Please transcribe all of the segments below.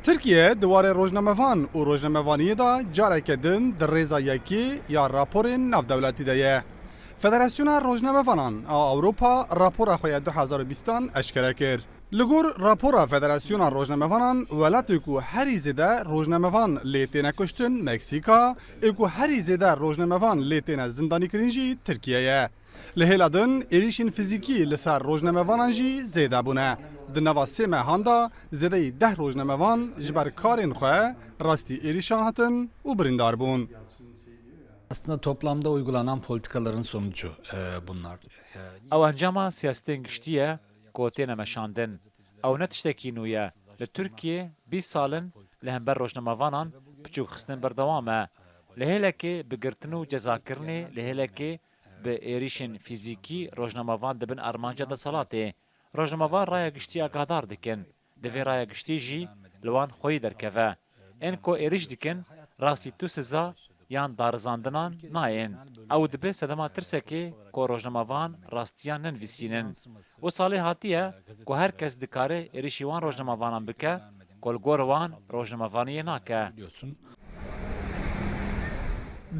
Türkiye duvarê rojnamevan û rojnamevaniyê da careke din di rêza yekî ya raporên navdewletî de ye. Federasyona Rojnamevanan a Ewropa rapora xwe ya 2020 eşkere kir. Li gor rapora Federasyona Rojnamevanan welatê ku herî zêde rojnamevan lê têne kuştin Meksîka ê ku herî zêde rojnamevan lê têne zindanîkirin jî Tirkiye ye. Li hêla din êrişên fîzîkî li ser rojnamevanan jî zêde bûne. Di nava sê mehan da zêdeyî 10 rojnamevan ji ber karên xwe rastî êrişan hatin û birîndar bûn. Aslında toplamda uygulanan politikaların sonucu bunlar. Ew encama siyasetên giştî ye ku têne meşandin. Ew ne tiştekî nû ye. Li Tirkiye 20 salin li hember rojnamevanan biçûkxistin berdewam e. Li hêlekê bi girtin û cezakirinê li hêlekê bi êrişên fîzîkî rojnamevan dibin armanca desalatê. Rojnamevan raya giştî agahdar dikin. Di vê raya giştî jî li wan xweyî derkeve. Ên ku êriş dikin rastî tu siza yan darizandinan nayên. Ew dibe sedema tirsekê ku rojnamevan rastiyan nenivîsînin. û salê hatiye ku her kes dikare êrişî wan rojnamevanan bike ku li gor wan rojnamevaniyê nake.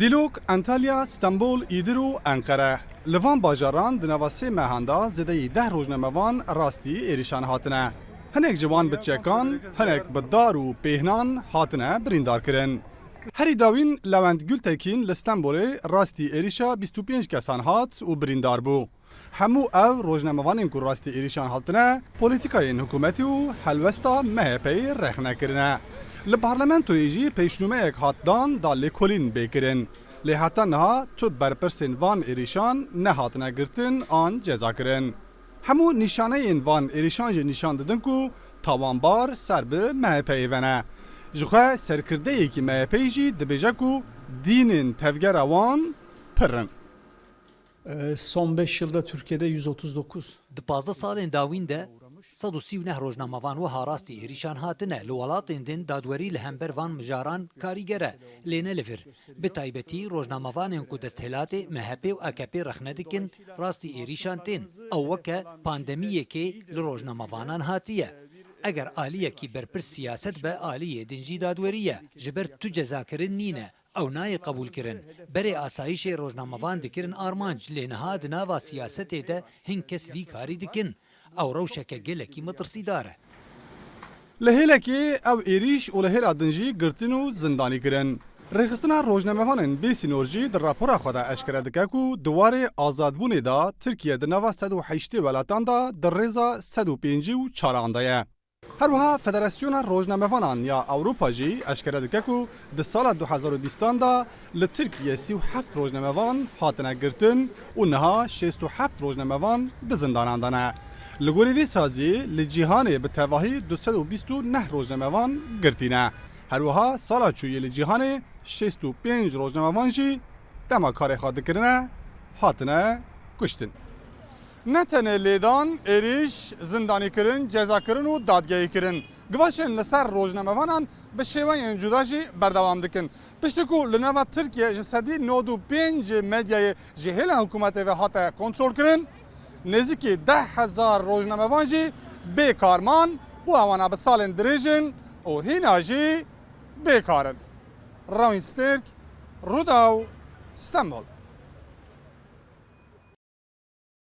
Dîlok, Antalya, Stenbol, İdir û Enkere. Li van bajaran di nava sê mehan da zêdeyî 10 rojnamevan rastî êrişan hatine. Hinek ji wan bi çekan, hinek bi dar û pêhnan hatine birîndarkirin. Herî dawîn Lewent Gültekin li Stenbolê rastî êrişa 25 kesan hat û birîndar bû. Hemû ev rojnamevanên ku rastî êrişan hatine, polîtikayên hikûmetî û helwesta MHP'yê rexnekirine. Li parlamentoyê jî pêşnûmeyek hat dan da lêkolîn bêkirin. Lê heta niha tu berpirsên van êrişan nehatine girtin an cezakirin. Hemû nîşaneyên van êrişan jî nîşan didin ku tawanbar ser bi MHP'yê vene. Ji xwe serkirdeyekî MHP'yê jî dibêje ku dînên tevgera wan pirin. Son 5 yılda Türkiye'de 139. Di 15 salên dawîn de 139 rojnamevan wiha rastî êrîşan hatine li welatên din dadwerî li hember van mijaran karîger e lê ne li vir. Bi taybetî rojnamevanên ku desthilatê MHP û AKP rexne dikin rastî êrîşan tên. Ew weke pandemiyekê li rojnamevanan hatiye. Eger aliyekî berpirs siyaset be aliyê din jî dadwerî ye. Ji ber tu cezakirin nîne. Ew nayê qebûlkirin. Berê asayişê rojnamevan dikirin armanc lê niha di nava siyasetê de hin kes vî karî dikin. Ew rewşeke gelekî metirsîdar e. Li hêlekê ew êrîş û li hêla din jî girtin û zindanî kirin. Rêxistina rojnamevanên bêsînor jî di rapora xwe de eşkere dike ku di warê azadbûnê da Tirkiye di nava 108 welatan da di rêza 105 û çaran de ye. Her wiha Federasyona Rojnamevanan ya Ewropa jî eşkere dike ku di sala 2020 da li Tirkiye 37 rojnamevan hatine girtin û niha 67 rojnamevan di zindanan de ne. Li gorî vê saziyê li cîhanê bi tevahî 229 rojnamevan girtîne. Her wiha sala çûyê li cîhanê 65 rojnamevan jî dema karê xwe dikirine hatine kuştin. Ne tenê lêdan, êrîş, zindanîkirin, cezakirin û dadgehîkirin. Givaşên li ser rojnamevanan bi şêweyên cuda jî berdewam dikin. Piştî ku li nava Tirkiye ji sedî 95 medyayê ji hêla hikûmetê ve hate kontrol kirin, nêzîkî 10,000 rojnamevan jî bêkarman û ewana bi salên dirêjin û hîna jî bêkar in. Rawîn Stêrk, Rûdaw, Stenbol.